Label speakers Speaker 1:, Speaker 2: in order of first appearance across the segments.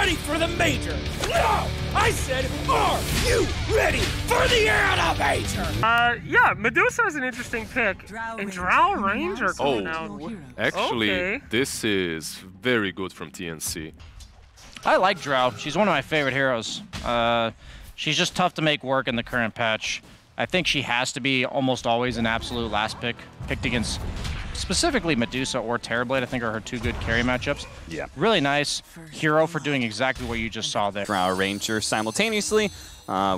Speaker 1: ready for the major? No! I said, are you ready for the AniMajor?
Speaker 2: Yeah, Medusa is an interesting pick. And Drow Ranger coming out.
Speaker 3: Actually, this is very good from TNC.
Speaker 4: I like Drow. She's one of my favorite heroes. She's just tough to make work in the current patch. I think she has to be almost always an absolute last pick, picked against specifically Medusa or Terrorblade. I think are her two good carry matchups.
Speaker 5: Yeah.
Speaker 4: Really nice hero for doing exactly what you just saw there.
Speaker 5: Drow Ranger simultaneously.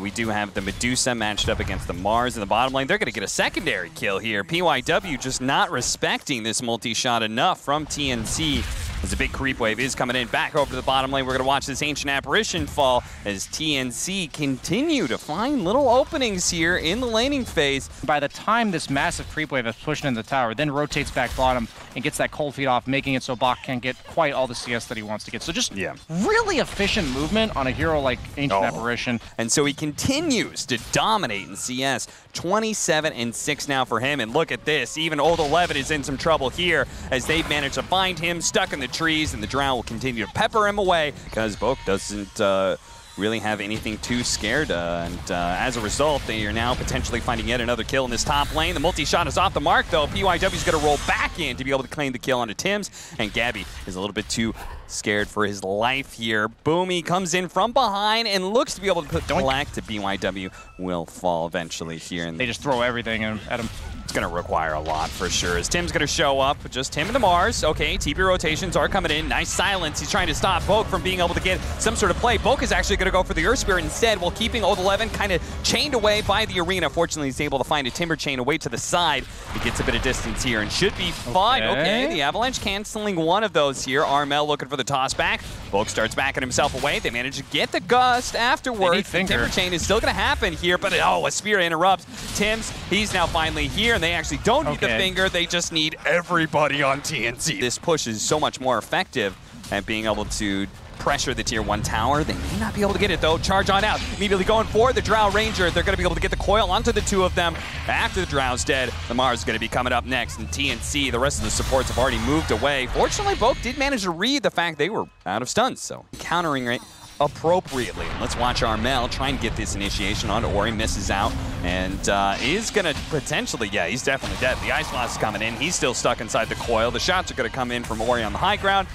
Speaker 5: We do have the Medusa matched up against the Mars in the bottom lane. They're going to get a secondary kill here. PYW just not respecting this multi-shot enough from TNC. As a big creep wave is coming in back over to the bottom lane. We're going to watch this Ancient Apparition fall as TNC continue to find little openings here in the laning phase.
Speaker 4: By the time this massive creep wave is pushing in the tower, then rotates back bottom and gets that cold feed off, making it so Bach can't get quite all the CS that he wants to get. So just really efficient movement on a hero like Ancient Apparition.
Speaker 5: And so he continues to dominate in CS. 27-6 now for him. And look at this. Even Old 11 is in some trouble here as they've managed to find him stuck in the trees, and the Drow will continue to pepper him away because Boke doesn't really have anything too scared. As a result, they are now potentially finding yet another kill in this top lane. The multi-shot is off the mark, though. PYW is going to roll back in to be able to claim the kill onto Tims, and Gabby is a little bit too scared for his life here. Boomy comes in from behind and looks to be able to put collect to BYW. Will fall eventually here. And
Speaker 4: they just throw everything at him.
Speaker 5: It's going to require a lot for sure. As Tim's going to show up, just him and the Mars. Okay, TP rotations are coming in. Nice silence. He's trying to stop Boke from being able to get some sort of play. Boke is actually going to go for the Earth Spirit instead, while keeping Old 11 kind of chained away by the arena. Fortunately, he's able to find a Timber chain away to the side. He gets a bit of distance here and should be fine. Okay, the Avalanche canceling one of those here. Armel looking for the toss back. Boke starts backing himself away. They manage to get the gust afterwards. The Timber chain is still going to happen here, but a spear interrupts. Tims, he's now finally here, and they actually don't need the finger. They just need everybody on TNC. This push is so much more effective at being able to pressure the tier 1 tower. They may not be able to get it, though. Charge on out. Immediately going for the Drow Ranger. They're going to be able to get the coil onto the two of them. After the Drow's dead, the Mars is going to be coming up next. And TNC, the rest of the supports have already moved away. Fortunately, Boke did manage to read the fact they were out of stuns, so countering it appropriately. Let's watch Armel try and get this initiation onto Ori. Misses out and is going to potentially, he's definitely dead. The Ice Blast is coming in. He's still stuck inside the coil. The shots are going to come in from Ori on the high ground,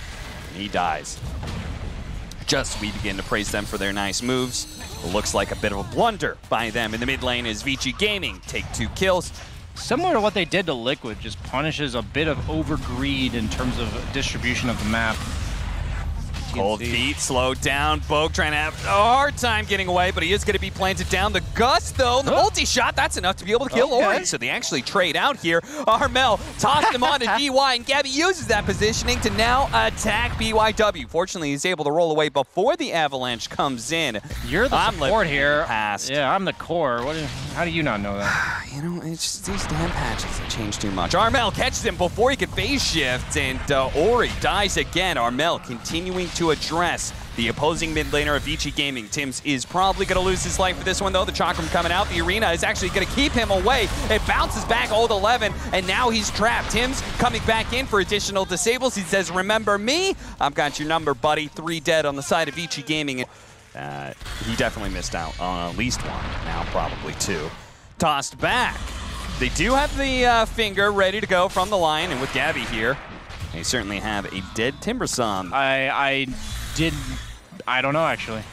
Speaker 5: and he dies. Just we begin to praise them for their nice moves. It looks like a bit of a blunder by them in the mid lane as Vici Gaming take 2 kills.
Speaker 4: Similar to what they did to Liquid, just punishes a bit of overgreed in terms of distribution of the map.
Speaker 5: Cold feet, slowed down. Boke trying to have a hard time getting away, but he is going to be planted down. The gust, though, the multi-shot, that's enough to be able to kill Ori. So they actually trade out here. Armel tossed him onto DY, and Gabby uses that positioning to now attack BYW. Fortunately, he's able to roll away before the Avalanche comes in.
Speaker 4: You're the support here.
Speaker 5: Past.
Speaker 4: Yeah, I'm the core. How do you not know that?
Speaker 5: You know, it's just these damn patches that change too much. Armel catches him before he could phase shift, and Ori dies again. Armel continuing to address the opposing mid laner of Vici Gaming. Tims is probably going to lose his life for this one, though. The Chakram coming out. The arena is actually going to keep him away. It bounces back Old 11, and now he's trapped. Tims coming back in for additional disables. He says, remember me? I've got your number, buddy. 3 dead on the side of Vici Gaming. He definitely missed out on at least 1, now probably 2. Tossed back. They do have the finger ready to go from the line, and with Gabby here, they certainly have a dead Timbersong.
Speaker 4: I don't know, actually.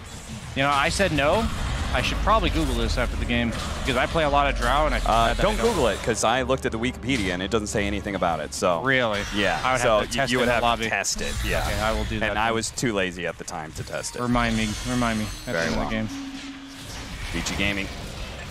Speaker 4: You know, I said no. I should probably Google this after the game because I play a lot of Drow, and
Speaker 5: don't Google it because I looked at the Wikipedia and it doesn't say anything about it. So
Speaker 4: really,
Speaker 5: yeah.
Speaker 4: I would have to test
Speaker 5: you would have
Speaker 4: lobby.
Speaker 5: to test it. Yeah,
Speaker 4: okay, I will do that.
Speaker 5: And I was too lazy at the time to test it.
Speaker 4: Remind me at the end of the game.
Speaker 5: Vici Gaming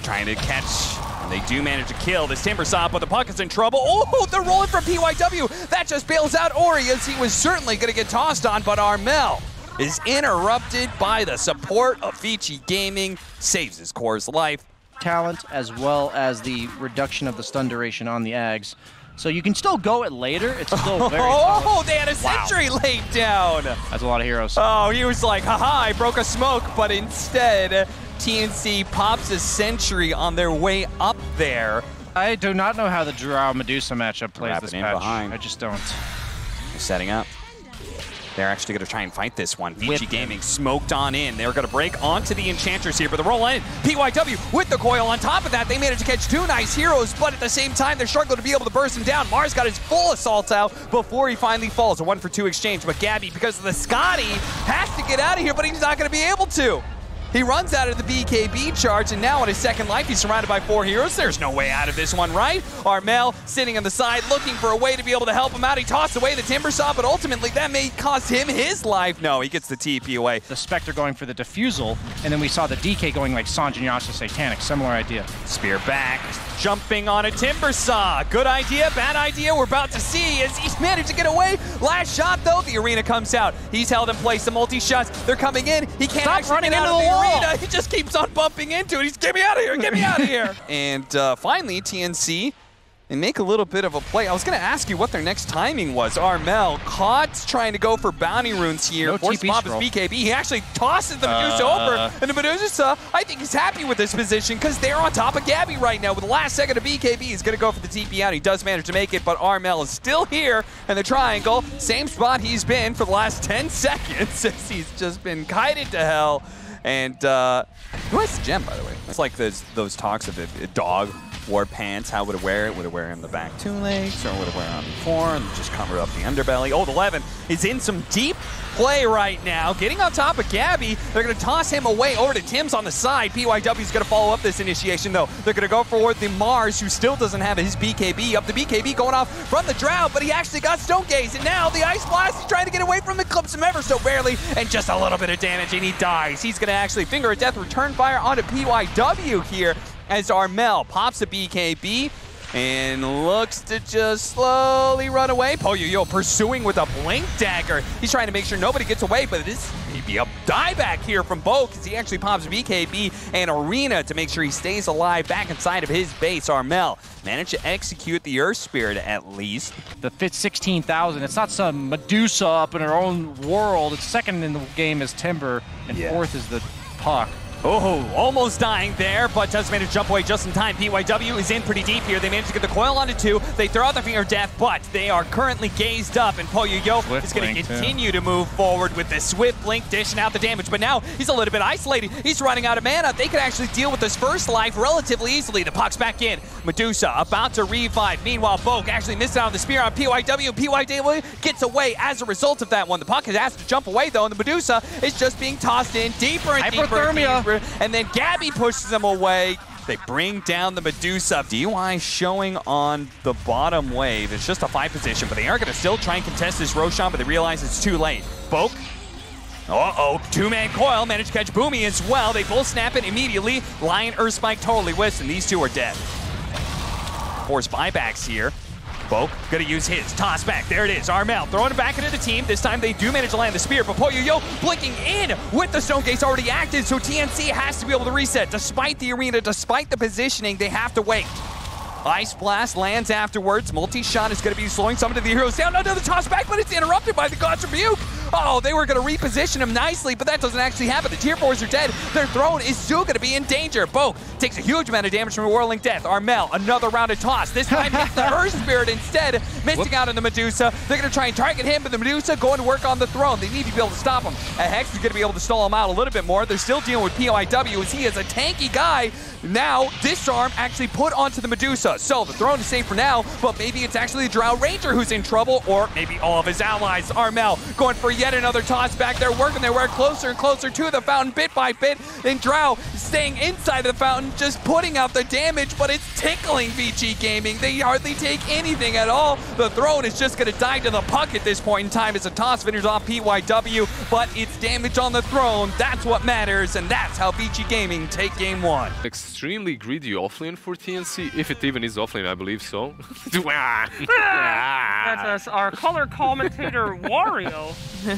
Speaker 5: trying to catch. And they do manage to kill this Timbersong, but the puck is in trouble. Oh, they're rolling from PYW. That just bails out Ori as he was certainly going to get tossed on, but Armel is interrupted by the support of Vici Gaming, saves his core's life.
Speaker 4: Talent as well as the reduction of the stun duration on the Ags. So you can still go it later. It's still very solid.
Speaker 5: They had a sentry laid down.
Speaker 4: That's a lot of heroes.
Speaker 5: Oh, he was like, haha, I broke a smoke, but instead, TNC pops a sentry on their way up there.
Speaker 4: I do not know how the Drow Medusa matchup plays this patch.
Speaker 5: Behind.
Speaker 4: I just don't.
Speaker 5: They're setting up. They're actually going to try and fight this one. Vici Gaming smoked on in. They're going to break onto the Enchantress here, but the roll in. PYW with the coil. On top of that, they managed to catch 2 nice heroes, but at the same time, they're struggling to be able to burst him down. Mars got his full assault out before he finally falls. A 1-for-2 exchange, but Gabby, because of the Scotty, has to get out of here, but he's not going to be able to. He runs out of the BKB charge, and now on his second life, he's surrounded by 4 heroes. There's no way out of this one, right? Armel sitting on the side, looking for a way to be able to help him out. He tossed away the Timber Saw, but ultimately that may cost him his life. No, he gets the TP away.
Speaker 4: The Spectre going for the Diffusal, and then we saw the DK going like Sanj and Yasha Satanic. Similar idea.
Speaker 5: Spear back, jumping on a Timber Saw. Good idea, bad idea. We're about to see as he's managed to get away. Last shot, though, the arena comes out. He's held in place. The multi-shots, they're coming in. He can't actually get out of the arena. He just keeps on bumping into it. He's, get me out of here, get me out of here. And finally, TNC, they make a little bit of a play. I was going to ask you what their next timing was. Armel caught trying to go for bounty runes here.
Speaker 4: No
Speaker 5: Force pop his BKB. He actually tosses the Medusa over. And the Medusa, I think he's happy with this position because they're on top of Gabby right now. With the last second of BKB, he's going to go for the TP out. He does manage to make it, but Armel is still here in the triangle. Same spot he's been for the last 10 seconds as he's just been kited to hell. And who has the gem, by the way? It's like those talks of if a dog wore pants, how would it wear it? Would it wear it in the back 2 legs, or would it wear it on the 4 and just cover up the underbelly? Old 11 is in some deep play right now, getting on top of Gabby. They're going to toss him away over to Tim's on the side. PYW's going to follow up this initiation, though. They're going to go forward the Mars, who still doesn't have his BKB. Up the BKB going off from the Drow, but he actually got Stone Gaze, and now the Ice Blast is trying to get away from the clips him ever so barely, and just a little bit of damage, and he dies. He's going to actually Finger of Death return fire onto PYW here as Armel pops a BKB and looks to just slowly run away. Poyo pursuing with a Blink Dagger. He's trying to make sure nobody gets away, but it is maybe a dieback here from Bo because he actually pops BKB and Arena to make sure he stays alive back inside of his base. Armel managed to execute the Earth Spirit at least.
Speaker 4: The fit 16,000. It's not some Medusa up in her own world. It's second in the game is Timber, and fourth is the Puck.
Speaker 5: Oh, almost dying there, but does manage to jump away just in time. PYW is in pretty deep here. They managed to get the coil onto 2. They throw out the Finger of Death, but they are currently gazed up, and Poyo is going to continue to move forward with the Swift Blink, dishing out the damage, but now he's a little bit isolated. He's running out of mana. They could actually deal with this first life relatively easily. The Puck's back in. Medusa about to revive. Meanwhile, Boke actually missed out on the spear on PYW, and PYW gets away as a result of that one. The Puck has asked to jump away, though, and the Medusa is just being tossed in deeper and deeper. And then Gabby pushes them away. They bring down the Medusa. DY showing on the bottom wave. It's just a 5 position, but they are going to still try and contest this Roshan, but they realize it's too late. Boke. Uh-oh, 2-man coil. Managed to catch Boomy as well. They both snap it immediately. Lion, Earthspike totally whiffs, and these two are dead. Force buybacks here. Boke gonna use his toss back. There it is. Armel throwing it back into the team. This time they do manage to land the spear, but Poyo blinking in with the Stone Gates already active, so TNC has to be able to reset. Despite the arena, despite the positioning, they have to wait. Ice Blast lands afterwards. Multi-shot is going to be slowing some of the heroes down. Another toss back, but it's interrupted by the God's Rebuke. Oh, they were going to reposition him nicely, but that doesn't actually happen. The Tier 4s are dead. Their throne is still going to be in danger. Boke takes a huge amount of damage from a Whirling Death. Armel, another round of toss. This time hits the Earth Spirit instead, missing out on the Medusa. They're going to try and target him, but the Medusa going to work on the throne. They need to be able to stop him. A Hex is going to be able to stall him out a little bit more. They're still dealing with PYW as he is a tanky guy. Now, Disarm actually put onto the Medusa. So the throne is safe for now, but maybe it's actually the Drow Ranger who's in trouble, or maybe all of his allies. Armel going for yet another toss back. They're working their way closer and closer to the fountain bit by bit. And Drow staying inside of the fountain, just putting out the damage, but it's tickling Vici Gaming. They hardly take anything at all. The throne is just going to die to the Puck at this point in time as a toss finishes off PYW, but it's damage on the throne. That's what matters, and that's how Vici Gaming take game 1.
Speaker 3: Extremely greedy offlane for TNC, if it even is offlane, I believe so.
Speaker 2: That's us, our color commentator Wario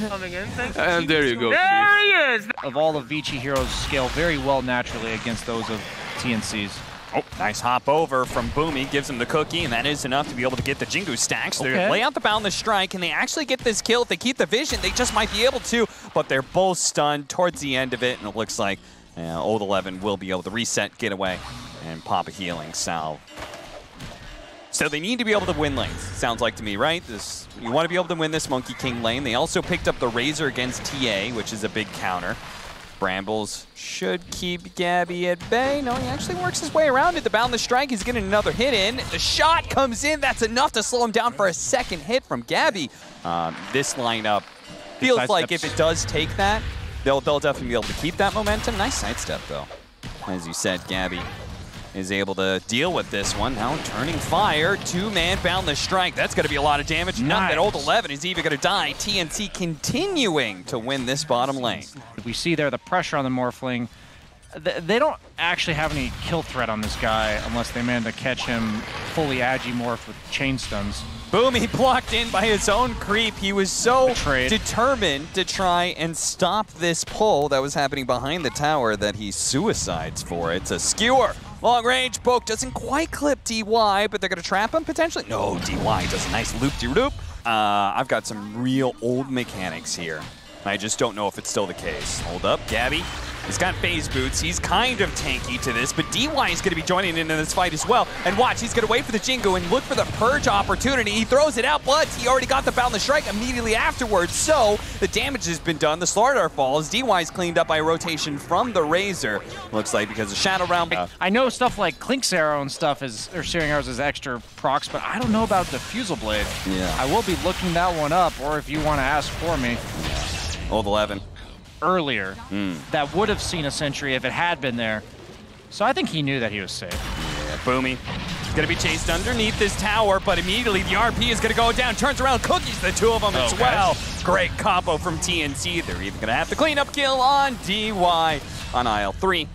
Speaker 2: coming in. Thanks.
Speaker 3: And there you go.
Speaker 2: There he is.
Speaker 4: Of all of Vici heroes scale very well naturally against those of TNC's.
Speaker 5: Oh, nice hop over from Boomy, gives him the cookie, and that is enough to be able to get the Jingu stacks. They lay out the Boundless Strike, and they actually get this kill. If they keep the vision, they just might be able to, but they're both stunned towards the end of it, and it looks like Old 11 will be able to reset, get away, and pop a healing salve. So they need to be able to win lanes, sounds like to me, right? You want to be able to win this Monkey King lane. They also picked up the Razor against TA, which is a big counter. Brambles should keep Gabby at bay. No, he actually works his way around it. The boundless strike, he's getting another hit in. The shot comes in. That's enough to slow him down for a second hit from Gabby. This lineup feels like if it does take that, they'll definitely be able to keep that momentum. Nice sidestep, though. As you said, Gabby is able to deal with this one. Now turning fire, two-man boundless strike. That's going to be a lot of damage. Nice. Not that old 11 is even going to die. TNC continuing to win this bottom lane.
Speaker 4: We see there the pressure on the Morphling. They don't actually have any kill threat on this guy unless they manage to catch him fully agi-morphed with chain stuns.
Speaker 5: Boom, he blocked in by his own creep. He was so determined to try and stop this pull that was happening behind the tower that he suicides for it. It's a skewer. Long range poke doesn't quite clip DY, but they're going to trap him potentially. No, DY does a nice loop-de-loop. I've got some real old mechanics here. I just don't know if it's still the case. Hold up, Gabby. He's got phase boots. He's kind of tanky to this, but DY is going to be joining in this fight as well. And watch, he's going to wait for the Jingo and look for the purge opportunity. He throws it out, but he already got the boundless strike immediately afterwards. So the damage has been done. The Slardar falls. DY is cleaned up by a rotation from the Razor. Looks like because of Shadow Realm.
Speaker 4: I know stuff like Clink's Arrow and stuff or Searing Arrows is extra procs, but I don't know about Diffusal Blade.
Speaker 5: Yeah.
Speaker 4: I will be looking that one up, or if you want to ask for me.
Speaker 5: Old 11.
Speaker 4: Earlier, that would have seen a sentry if it had been there. So I think he knew that he was safe.
Speaker 5: Yeah, Boomy. He's going to be chased underneath this tower, but immediately the RP is going to go down. Turns around, cookies the two of them as well. Great combo from TNC. They're even going to have the cleanup kill on DY on aisle 3.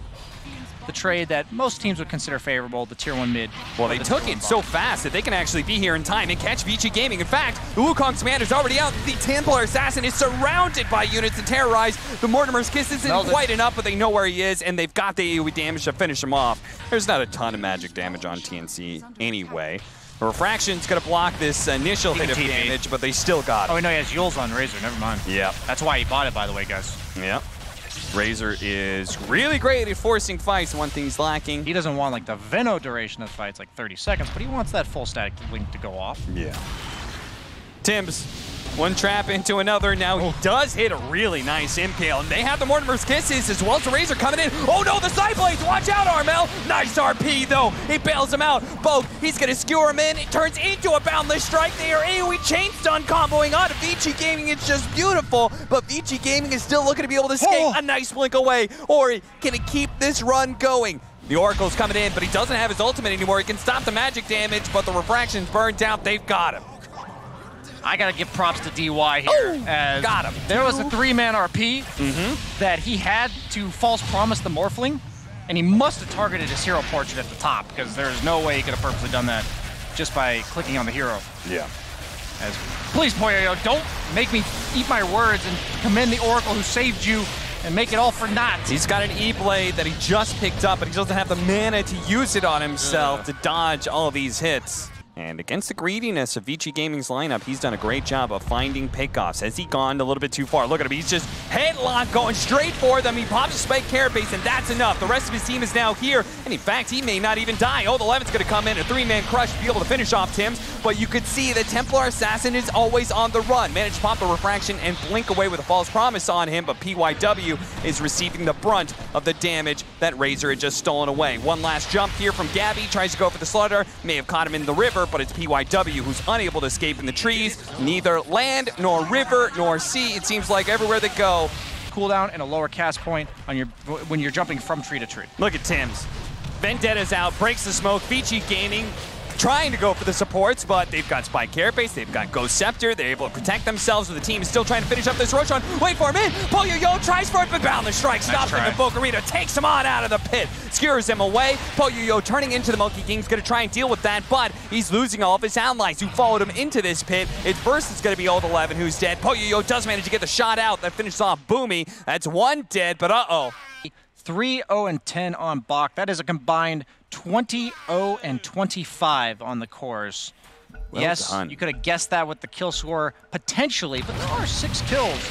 Speaker 4: The trade that most teams would consider favorable, the tier 1 mid.
Speaker 5: Well, they took it so fast that they can actually be here in time and catch Vici Gaming. In fact, the Wukong's command is already out. The Templar Assassin is surrounded by units and terrorized. The Mortimer's Kiss isn't quite enough, but they know where he is, and they've got the AoE damage to finish him off. There's not a ton of magic damage on TNC anyway. The Refraction's going to block this initial hit of damage, but they still got it.
Speaker 4: Oh, no, he has Yules on Razor. Never mind.
Speaker 5: Yeah.
Speaker 4: That's why he bought it, by the way, guys.
Speaker 5: Yeah. Razor is really great at forcing fights. One thing he's lacking.
Speaker 4: He doesn't want like the Veno duration of fights, like 30 seconds, but he wants that full static link to go off.
Speaker 5: Yeah. Tims, one trap into another. Now he does hit a really nice impale, and they have the Mortimer's Kisses as well as the Razor coming in. Oh no, the side blades! Watch out, Armel! Nice RP though. He bails him out. Both. He's gonna skewer him in. It turns into a boundless strike. They are AoE chain stun comboing on Vici Gaming. It's just beautiful, but Vici Gaming is still looking to be able to escape a nice blink away. Or can he keep this run going? The Oracle's coming in, but he doesn't have his ultimate anymore. He can stop the magic damage, but the Refraction's burned out. They've got him.
Speaker 4: I gotta give props to DY here. As
Speaker 5: got him.
Speaker 4: There was a 3-man RP that he had to false promise the Morphling, and he must have targeted his hero portrait at the top, because there's no way he could have purposely done that just by clicking on the hero.
Speaker 5: Yeah.
Speaker 4: As, please, Poyo, don't make me eat my words and commend the Oracle who saved you and make it all for naught.
Speaker 5: He's got an E-Blade that he just picked up, but he doesn't have the mana to use it on himself to dodge all these hits. And against the greediness of Vici Gaming's lineup, he's done a great job of finding pickoffs. Has he gone a little bit too far? Look at him, he's just headlock going straight for them. He pops a spike carapace, and that's enough. The rest of his team is now here, and in fact, he may not even die. Oh, the 11's gonna come in, a 3-man crush to be able to finish off Tims, but you could see the Templar Assassin is always on the run. Managed to pop the Refraction and blink away with a false promise on him, but PYW is receiving the brunt of the damage that Razor had just stolen away. One last jump here from Gabby, tries to go for the Slaughter, may have caught him in the river, but it's PYW who's unable to escape in the trees. Neither land, nor river, nor sea. It seems like everywhere they go.
Speaker 4: Cooldown and a lower cast point on when you're jumping from tree to tree.
Speaker 5: Look at Tims. Vendetta's out, breaks the smoke. Vici Gaming trying to go for the supports, but they've got Spike Carapace, they've got Ghost Scepter, they're able to protect themselves, but the team is still trying to finish up this Roshan. Wait for him in! Poyo tries for it, but Boundless Strike stops him, and Bokarita takes him on out of the pit, skewers him away. Poyo turning into the Monkey King's gonna try and deal with that, but he's losing all of his allies who followed him into this pit. It's first it's gonna be Old 11 who's dead. Poyo does manage to get the shot out that finishes off Boomy. That's one dead, but
Speaker 4: 3-0-10 on Bach. That is a combined 20-0-25 on the cores.
Speaker 5: Well
Speaker 4: yes,
Speaker 5: done.
Speaker 4: you could have guessed that with the kill score potentially, but there are 6 kills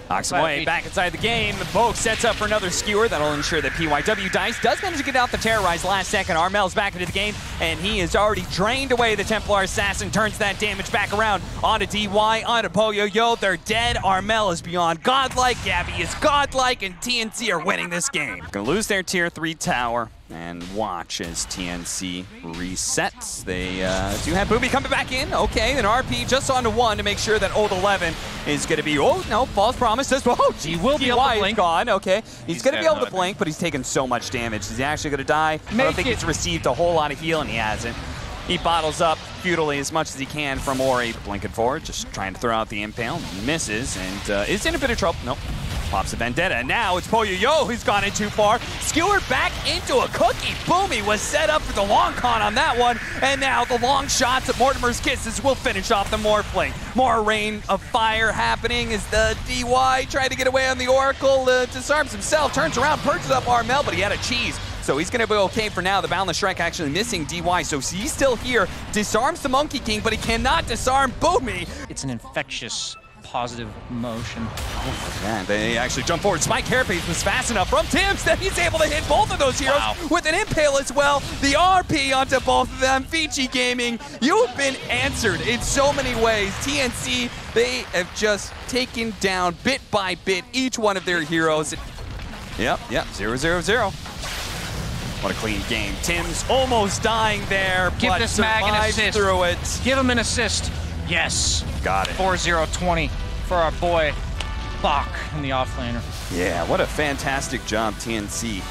Speaker 5: Oxamoy back inside the game. Boke sets up for another skewer. That'll ensure that PYW Dice does manage to get out the terrorize last second. Armel's back into the game, and he has already drained away the Templar Assassin. Turns that damage back around onto DY, onto Poyo. They're dead. Armel is beyond godlike. Gabby is godlike, and TNC are winning this game. Gonna lose their tier 3 tower. And watch as TNC resets. They do have Booby coming back in. Okay, then RP just onto 1 to make sure that Old 11 is going to be, oh, no, false promise. Oh,
Speaker 4: he will be able to blink.
Speaker 5: Gone. Okay, he's going to be able to blink, but he's taken so much damage. Is he actually going to die? I don't think he's received a whole lot of heal, and he hasn't. He bottles up futilely as much as he can from Ori. Blinking forward, just trying to throw out the impale. Misses, and is in a bit of trouble. Nope. Pops a Vendetta, and now it's Poyo who's gone in too far. Skewered back into a cookie. Boomy was set up for the long con on that one, and now the long shots at Mortimer's Kisses will finish off the Morphling. More rain of fire happening as the DY tried to get away on the Oracle, disarms himself, turns around, purges up Armel, but he had a cheese. So he's going to be okay for now. The Boundless Strike actually missing DY, so he's still here. Disarms the Monkey King, but he cannot disarm Boomy.
Speaker 4: It's an infectious positive motion.
Speaker 5: Oh, man, they actually jump forward. Spike Carapace was fast enough from Tims that he's able to hit both of those heroes with an impale as well. The RP onto both of them. Vici Gaming, you've been answered in so many ways. TNC, they have just taken down bit by bit each one of their heroes. Yep, 0-0-0. What a clean game. Tims almost dying there,
Speaker 4: Give
Speaker 5: but
Speaker 4: this mag an assist.
Speaker 5: Through it.
Speaker 4: Give him an assist. Yes.
Speaker 5: Got it.
Speaker 4: 4-0-20 for our boy Bach in the offlaner.
Speaker 5: Yeah, what a fantastic job, TNC.